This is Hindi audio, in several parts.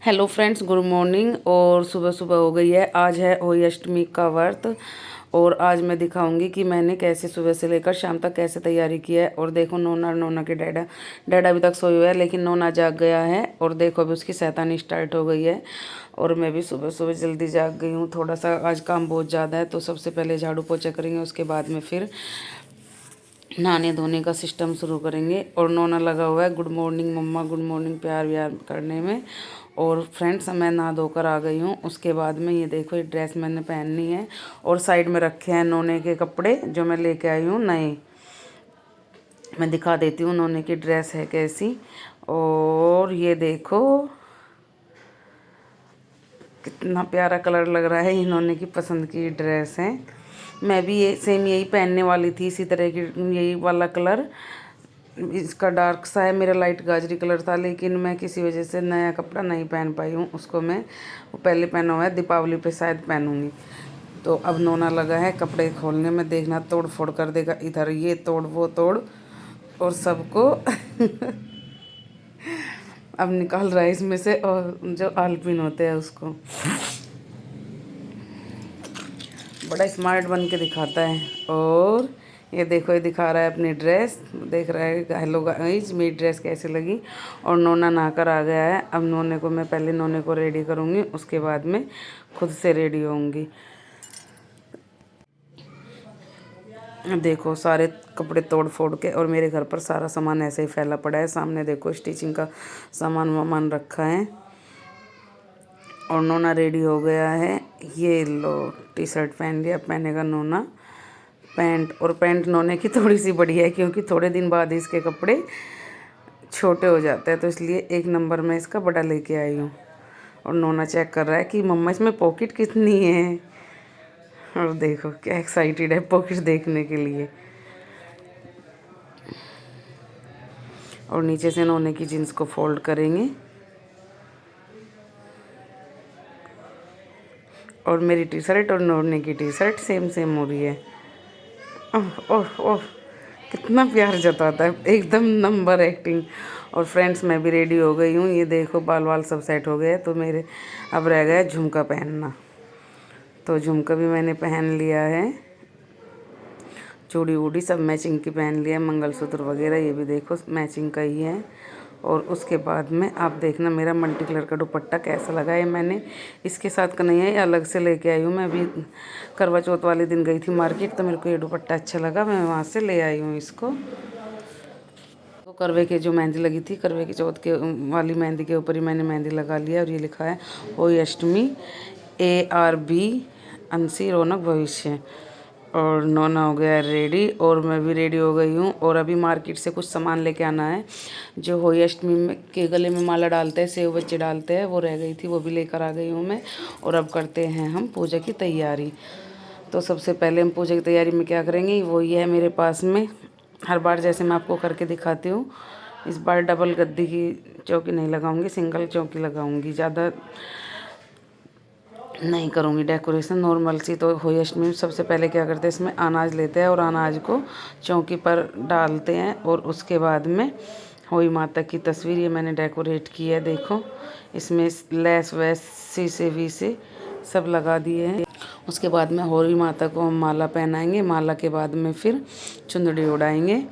Hello friends, good morning. और सुबह सुबह हो गई है। आज है होली अष्टमी का व्रत। और आज मैं दिखाऊंगी कि मैंने कैसे सुबह से लेकर शाम तक कैसे तैयारी की है। और देखो, नोना नोना के डैडा डैडा अभी तक सोए हुए है, लेकिन नोना जाग गया है। और देखो, अभी उसकी शैतानी स्टार्ट हो गई है। और मैं भी सुबह सुबह जल्दी जाग गई हूँ। थोड़ा सा आज काम बहुत ज़्यादा है, तो सबसे पहले झाड़ू पोछा करेंगे, उसके बाद में फिर नहाने धोने का सिस्टम शुरू करेंगे। और नोना लगा हुआ है गुड मॉर्निंग मम्मा, गुड मॉर्निंग प्यार व्यार करने में। और फ्रेंड्स, मैं नहा धोकर आ गई हूँ। उसके बाद में ये देखो, ये ड्रेस मैंने पहननी है। और साइड में रखे हैं नोने के कपड़े जो मैं लेके आई हूँ नए। मैं दिखा देती हूँ नोने की ड्रेस है कैसी। और ये देखो कितना प्यारा कलर लग रहा है। इन्होंने की पसंद की ड्रेस है। मैं भी ये सेम यही पहनने वाली थी, इसी तरह की यही वाला कलर। इसका डार्क सा है, मेरा लाइट गाजरी कलर था, लेकिन मैं किसी वजह से नया कपड़ा नहीं पहन पाई हूँ उसको। मैं वो पहले पहना हुआ है, दीपावली पे शायद पहनूंगी। तो अब नोना लगा है कपड़े खोलने में, देखना तोड़ फोड़ कर देगा, इधर ये तोड़ वो तोड़ और सबको अब निकाल रहा है इसमें से, और जो आलपिन होते हैं उसको। बड़ा स्मार्ट बन के दिखाता है। और ये देखो, ये दिखा रहा है अपनी ड्रेस, देख रहा है हेलो गाइस मेरी ड्रेस कैसी लगी। और नोना नहाकर आ गया है। अब नोने को मैं पहले नोने को रेडी करूँगी, उसके बाद में खुद से रेडी होंगी। देखो सारे कपड़े तोड़ फोड़ के, और मेरे घर पर सारा सामान ऐसे ही फैला पड़ा है। सामने देखो स्टिचिंग का सामान वामान रखा है। और नोना रेडी हो गया है। ये लो, टी शर्ट पहन लिया, पहनेगा नोना पैंट। और पैंट नोने की थोड़ी सी बड़ी है, क्योंकि थोड़े दिन बाद इसके कपड़े छोटे हो जाते हैं, तो इसलिए एक नंबर में इसका बड़ा लेके आई हूँ। और नोना चेक कर रहा है कि मम्मा इसमें पॉकेट कितनी है। और देखो क्या एक्साइटेड है पॉकेट देखने के लिए। और नीचे से नोने की जीन्स को फोल्ड करेंगे। और मेरी टी शर्ट और नोने की टी शर्ट सेम सेम हो रही है। ओह ओह ओह, कितना प्यार जताता है, एकदम नंबर एक्टिंग। और फ्रेंड्स, मैं भी रेडी हो गई हूँ। ये देखो बाल वाल सब सेट हो गए, तो मेरे अब रह गया झुमका पहनना। तो झुमका भी मैंने पहन लिया है, चूड़ी वूड़ी सब मैचिंग की पहन लिया, मंगलसूत्र वगैरह ये भी देखो मैचिंग का ही है। और उसके बाद में आप देखना मेरा मल्टी कलर का दुपट्टा कैसा लगा है। मैंने इसके साथ का नहीं है, ये अलग से लेके आई हूँ। मैं अभी करवा चौथ वाले दिन गई थी मार्केट, तो मेरे को ये दुपट्टा अच्छा लगा, मैं वहाँ से ले आई हूँ इसको। तो करवे के जो मेहंदी लगी थी, करवे के चौथ के वाली मेहंदी के ऊपर ही मैंने मेहंदी लगा लिया। और ये लिखा है होली अष्टमी ARB अंशी रौनक भविष्य। और नोना हो गया रेडी, और मैं भी रेडी हो गई हूँ। और अभी मार्केट से कुछ सामान लेके आना है। जो होली अष्टमी में के गले में माला डालते हैं, सेव बच्चे डालते हैं, वो रह गई थी, वो भी लेकर आ गई हूँ मैं। और अब करते हैं हम पूजा की तैयारी। तो सबसे पहले हम पूजा की तैयारी में क्या करेंगे, वो ये है मेरे पास में। हर बार जैसे मैं आपको करके दिखाती हूँ, इस बार डबल गद्दी की चौकी नहीं लगाऊंगी, सिंगल चौकी लगाऊंगी। ज़्यादा नहीं करूँगी डेकोरेशन, नॉर्मल सी। तो होली अष्टमी में सबसे पहले क्या करते हैं, इसमें अनाज लेते हैं और अनाज को चौकी पर डालते हैं। और उसके बाद में होली माता की तस्वीर ये मैंने डेकोरेट की है, देखो इसमें लेस वैस शीशे वीसे सब लगा दिए हैं। उसके बाद में होली माता को हम माला पहनाएंगे, माला के बाद में फिर चुंदड़ी उड़ाएंगे।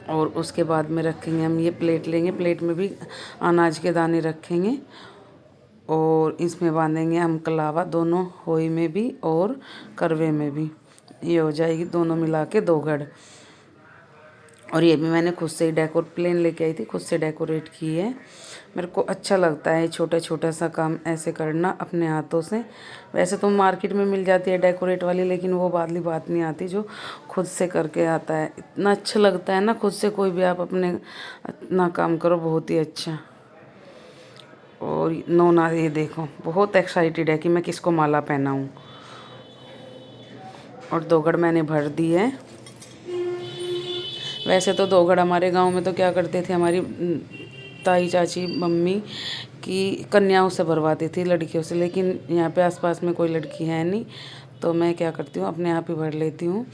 और उसके बाद में रखेंगे हम ये प्लेट लेंगे, प्लेट में भी अनाज के दाने रखेंगे। और इसमें बांधेंगे हम कलावा, दोनों होई में भी और करवे में भी। ये हो जाएगी दोनों मिला के 2 गढ़। और ये भी मैंने खुद से ही प्लेन लेके आई थी, खुद से डेकोरेट की है। मेरे को अच्छा लगता है छोटा छोटा सा काम ऐसे करना अपने हाथों से। वैसे तो मार्केट में मिल जाती है डेकोरेट वाली, लेकिन वो वाली बात नहीं आती जो खुद से करके आता है। इतना अच्छा लगता है ना, खुद से कोई भी आप अपने अपना काम करो, बहुत ही अच्छा। और नोना ये देखो बहुत एक्साइटेड है कि मैं किसको माला पहनाऊँ। और 2 गढ़ मैंने भर दी है। वैसे तो 2 गढ़ हमारे गांव में तो क्या करते थे, हमारी ताई चाची मम्मी की कन्याओं से भरवाती थी, लड़कियों से। लेकिन यहाँ पे आसपास में कोई लड़की है नहीं, तो मैं क्या करती हूँ अपने आप ही भर लेती हूँ।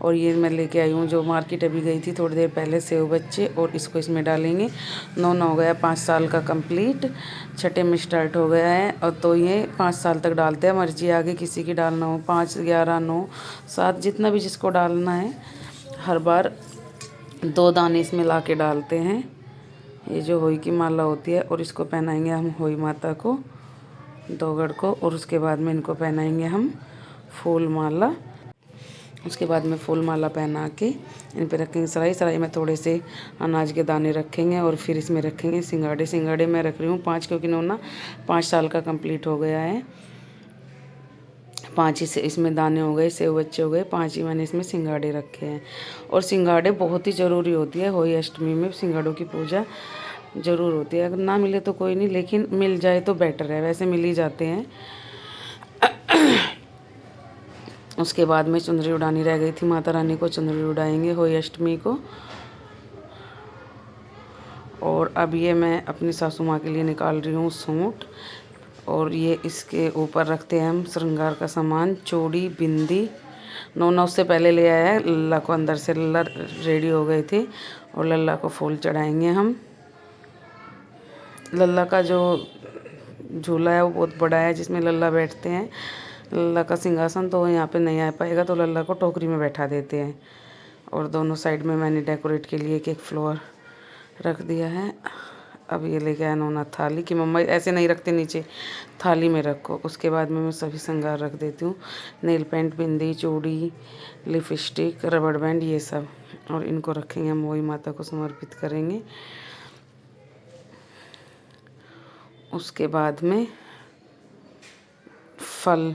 और ये मैं लेके आई हूँ जो मार्केट अभी गई थी थोड़ी देर पहले, सेव बच्चे, और इसको इसमें डालेंगे। नौना हो गया 5 साल का कंप्लीट, छठे में स्टार्ट हो गया है। और तो ये 5 साल तक डालते हैं, मर्जी आगे किसी की डालना हो, 5, 11, 9, 7 जितना भी जिसको डालना है। हर बार 2 दाने इसमें ला के डालते हैं। ये जो होई की माला होती है, और इसको पहनाएंगे हम होई माता को, 2 गढ़ को। और उसके बाद में इनको पहनाएंगे हम फूल माला। उसके बाद में फूल माला पहना के इन पे रखेंगे सराई। सराई में थोड़े से अनाज के दाने रखेंगे, और फिर इसमें रखेंगे सिंगाड़े। सिंगाड़े मैं रख रही हूँ 5, क्योंकि नौना 5 साल का कंप्लीट हो गया है। 5 ही से इसमें दाने हो गए, सेव बच्चे हो गए, 5 ही मैंने इसमें सिंगाड़े रखे हैं। और सिंगाड़े बहुत ही ज़रूरी होती है होली अष्टमी में, सिंगाड़ों की पूजा ज़रूर होती है। अगर ना मिले तो कोई नहीं, लेकिन मिल जाए तो बेटर है, वैसे मिल ही जाते हैं। उसके बाद में चुनरी उड़ानी रह गई थी, माता रानी को चुनरी उड़ाएंगे होली अष्टमी को। और अब ये मैं अपनी सासू माँ के लिए निकाल रही हूँ सूट, और ये इसके ऊपर रखते हैं हम श्रृंगार का सामान, चूड़ी, बिंदी। नौना उससे पहले ले आया है लल्ला को अंदर से, लल्ला रेडी हो गए थे, और लल्ला को फूल चढ़ाएंगे हम। लल्ला का जो झूला है वो बहुत बड़ा है, जिसमें लल्ला बैठते हैं। लल्ला का सिंहासन तो यहाँ पे नहीं आ पाएगा, तो लल्ला को टोकरी में बैठा देते हैं। और दोनों साइड में मैंने डेकोरेट के लिए एक फ्लावर रख दिया है। अब ये लेके आया नौना थाली, कि मम्मा ऐसे नहीं रखते, नीचे थाली में रखो। उसके बाद में मैं सभी श्रृंगार रख देती हूँ, नेल पेंट, बिंदी, चूड़ी, लिपस्टिक, रबड़ बैंड, ये सब। और इनको रखेंगे हम वही माता को समर्पित करेंगे। उसके बाद में फल,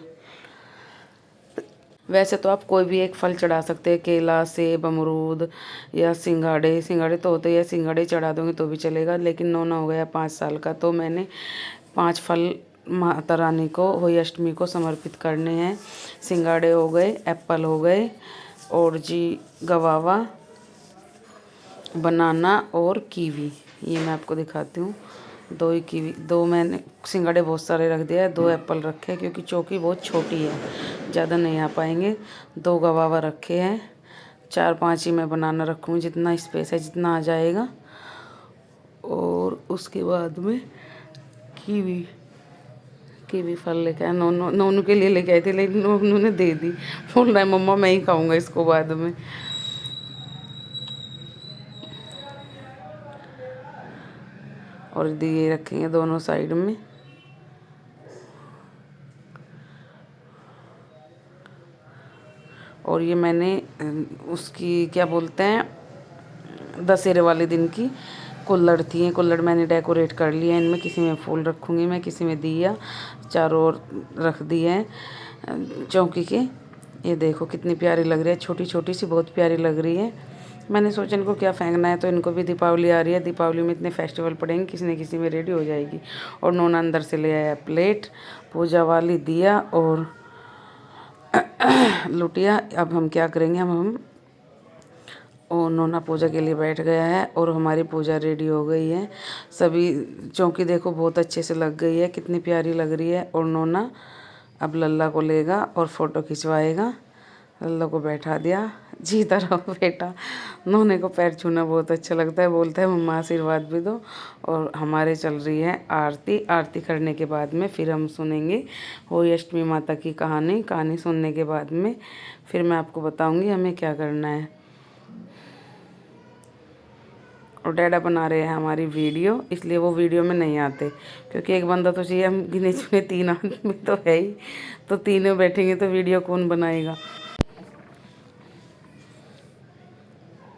वैसे तो आप कोई भी एक फल चढ़ा सकते हैं, केला, सेब, अमरूद या सिंगाड़े। सिंगाड़े तो होते हैं, सिंगाड़े चढ़ा दोगे तो भी चलेगा। लेकिन नौना हो गया 5 साल का, तो मैंने 5 फल माता रानी को होली अष्टमी को समर्पित करने हैं। सिंगाड़े हो गए, एप्पल हो गए, और जी गवावा, बनाना और कीवी। ये मैं आपको दिखाती हूँ, 2 ही कीवी, 2 मैंने सिंगाड़े बहुत सारे रख दिया है, 2 एप्पल रखे हैं, क्योंकि चौकी बहुत छोटी है, ज़्यादा नहीं आ पाएंगे। 2 गवावा रखे हैं, 4-5 ही मैं बनाना रखूँगी, जितना स्पेस है जितना आ जाएगा। और उसके बाद में कीवी, कीवी फल लेके आए, नोनू के लिए लेके आए थे, लेकिन उन्होंने दे दी। बोल रहा है मम्मा मैं ही खाऊँगा इसको बाद में। और दिए रखेंगे दोनों साइड में। और ये मैंने उसकी क्या बोलते हैं, दशहरे वाले दिन की कुल्हड़ थी, ये कुल्हड़ मैंने डेकोरेट कर लिया है। इनमें किसी में फूल रखूँगी मैं, किसी में दिया, चारों ओर रख दिए हैं चौकी के। ये देखो कितनी प्यारी लग रही है, छोटी छोटी सी, बहुत प्यारी लग रही है। मैंने सोचा इनको क्या फेंकना है, तो इनको भी दीपावली आ रही है, दीपावली में इतने फेस्टिवल पड़ेंगे, किसी न किसी में रेडी हो जाएगी। और नोना अंदर से ले आया प्लेट, पूजा वाली, दिया और लुटिया। अब हम क्या करेंगे, हम और नोना पूजा के लिए बैठ गया है, और हमारी पूजा रेडी हो गई है। सभी चौकी देखो बहुत अच्छे से लग गई है, कितनी प्यारी लग रही है। और नोना अब लल्ला को लेगा और फ़ोटो खिंचवाएगा। लल्ला को बैठा दिया, जीता रहो बेटा। नोने को पैर छूना बहुत अच्छा लगता है, बोलता है मम्मा आशीर्वाद भी दो। और हमारे चल रही है आरती। आरती करने के बाद में फिर हम सुनेंगे होली अष्टमी माता की कहानी। कहानी सुनने के बाद में फिर मैं आपको बताऊंगी हमें क्या करना है। और डैडा बना रहे हैं हमारी वीडियो, इसलिए वो वीडियो में नहीं आते, क्योंकि एक बंदा तो चाहिए, हम गिने चुने 3 आदमी तो है ही, तो तीनों बैठेंगे तो वीडियो कौन बनाएगा।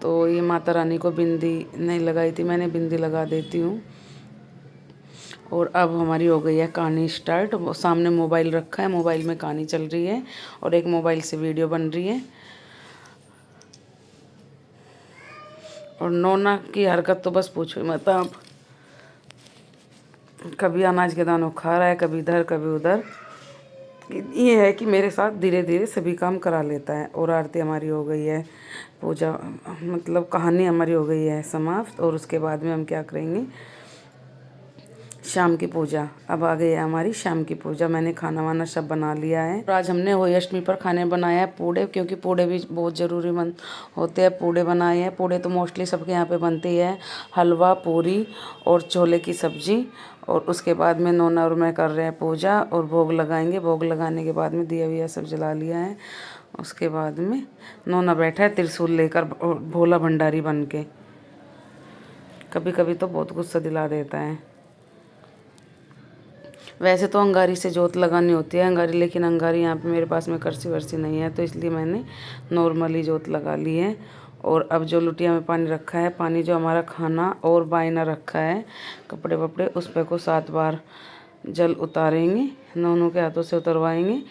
तो ये माता रानी को बिंदी नहीं लगाई थी मैंने, बिंदी लगा देती हूँ। और अब हमारी हो गई है कहानी स्टार्ट। सामने मोबाइल रखा है, मोबाइल में कहानी चल रही है, और एक मोबाइल से वीडियो बन रही है। और नोना की हरकत तो बस पूछो मत आप, कभी अनाज के दानों खा रहा है, कभी इधर कभी उधर। ये है कि मेरे साथ धीरे धीरे सभी काम करा लेता है। और आरती हमारी हो गई है, पूजा मतलब कहानी हमारी हो गई है समाप्त। और उसके बाद में हम क्या करेंगे, शाम की पूजा। अब आ गई है हमारी शाम की पूजा। मैंने खाना वाना सब बना लिया है। तो आज हमने होली अष्टमी पर खाने बनाया है पूड़े, क्योंकि पूड़े भी बहुत ज़रूरी होते हैं। पूड़े बनाए हैं। पूड़े तो मोस्टली सबके यहाँ पे बनते ही है। हलवा, पूरी और छोले की सब्जी। और उसके बाद में नोना और मैं कर रहे हैं पूजा और भोग लगाएंगे। भोग लगाने के बाद में दिया विया सब जला लिया है। उसके बाद में नोना बैठा है त्रिशूल लेकर, भोला भंडारी बन के। कभी कभी तो बहुत गुस्सा दिला देता है। वैसे तो अंगारी से जोत लगानी होती है अंगारी, लेकिन अंगारी यहाँ पे मेरे पास में करसी वर्सी नहीं है, तो इसलिए मैंने नॉर्मली जोत लगा ली है। और अब जो लुटिया में पानी रखा है, पानी जो हमारा खाना और बायना रखा है कपड़े वपड़े, उस पर को 7 बार जल उतारेंगे, नोनों के हाथों से उतरवाएंगे।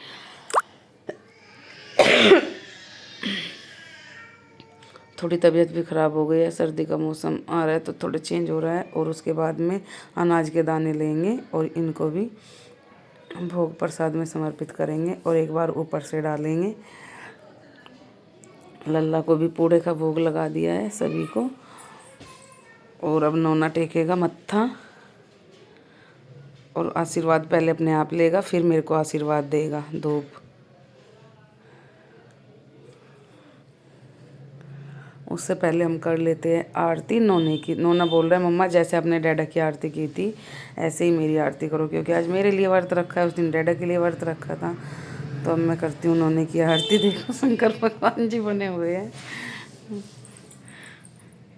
थोड़ी तबीयत भी ख़राब हो गई है, सर्दी का मौसम आ रहा है तो थोड़ा चेंज हो रहा है। और उसके बाद में अनाज के दाने लेंगे और इनको भी भोग प्रसाद में समर्पित करेंगे और एक बार ऊपर से डालेंगे। लल्ला को भी पूड़े का भोग लगा दिया है सभी को। और अब नोना टेकेगा मत्था और आशीर्वाद पहले अपने आप लेगा, फिर मेरे को आशीर्वाद देगा। धूप उससे पहले हम कर लेते हैं आरती नोने की। नोना बोल रहा है मम्मा जैसे आपने डैडा की आरती की थी ऐसे ही मेरी आरती करो, क्योंकि आज मेरे लिए व्रत रखा है, उस दिन डैडा के लिए व्रत रखा था। तो अब मैं करती हूँ नोने की आरती। देखो शंकर भगवान जी बने हुए हैं।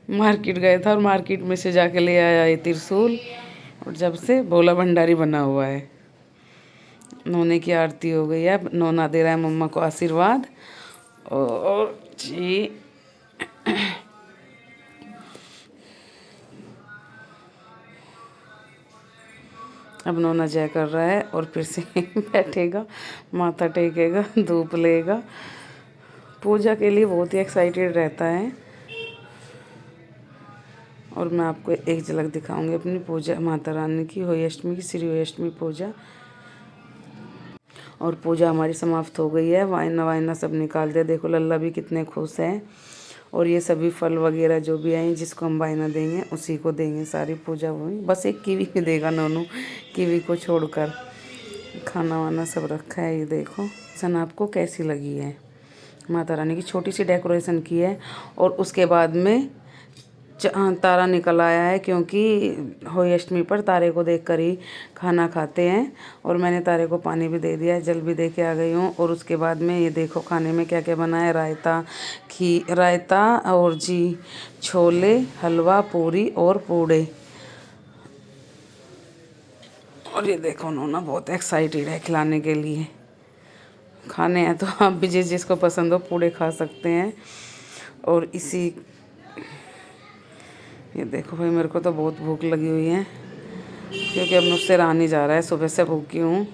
मार्केट गए था और मार्केट में से जाके ले आया ये त्रिशूल, और जब से भोला भंडारी बना हुआ है। नोने की आरती हो गई है। नोना दे रहा है मम्मा को आशीर्वाद। और जी अब नोना जय कर रहा है और फिर से बैठेगा, माथा टेकेगा, धूप लेगा। पूजा के लिए बहुत ही एक्साइटेड रहता है। और मैं आपको एक झलक दिखाऊंगी अपनी पूजा माता रानी की, होली अष्टमी की, श्री होली अष्टमी पूजा। और पूजा हमारी समाप्त हो गई है। वाइना वाइना सब निकाल दिया। देखो लल्ला भी कितने खुश हैं। और ये सभी फल वगैरह जो भी आए जिसको हम वाइना देंगे उसी को देंगे। सारी पूजा हुई, बस एक कीवी में देगा नोनू, कीवी को छोड़कर। खाना वाना सब रखा है। ये देखो सन आपको कैसी लगी है। माता रानी की छोटी सी डेकोरेशन की है। और उसके बाद में तारा निकल आया है, क्योंकि होली अष्टमी पर तारे को देखकर ही खाना खाते हैं। और मैंने तारे को पानी भी दे दिया है, जल भी दे के आ गई हूँ। और उसके बाद में ये देखो खाने में क्या क्या बना है। रायता और जी छोले, हलवा, पूरी और पूड़े। और ये देखो नोना बहुत एक्साइटेड है खिलाने के लिए। खाने हैं तो आप भी जिसको पसंद हो पूड़े खा सकते हैं। और ये देखो भाई मेरे को तो बहुत भूख लगी हुई है, क्योंकि अब मुझसे रहा नहीं जा रहा है, सुबह से भूखी हूँ।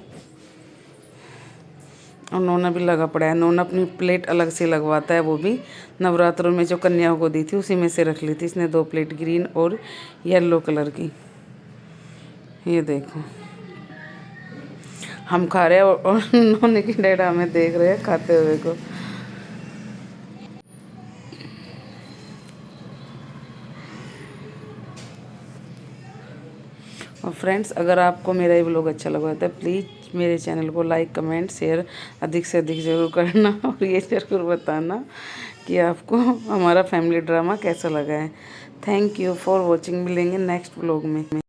और नोना भी लगा पड़ा है। नोना अपनी प्लेट अलग से लगवाता है, वो भी नवरात्रों में जो कन्याओं को दी थी उसी में से रख ली थी इसने 2 प्लेट ग्रीन और येलो कलर की। ये देखो हम खा रहे हैं और नोने की डैडा हमें देख रहे हैं खाते हुए को। और फ्रेंड्स अगर आपको मेरा ये व्लॉग अच्छा लगा तो प्लीज़ मेरे चैनल को लाइक, कमेंट, शेयर अधिक से अधिक ज़रूर करना। और ये ज़रूर बताना कि आपको हमारा फैमिली ड्रामा कैसा लगा है। Thank you for watching. मिलेंगे नेक्स्ट व्लॉग में।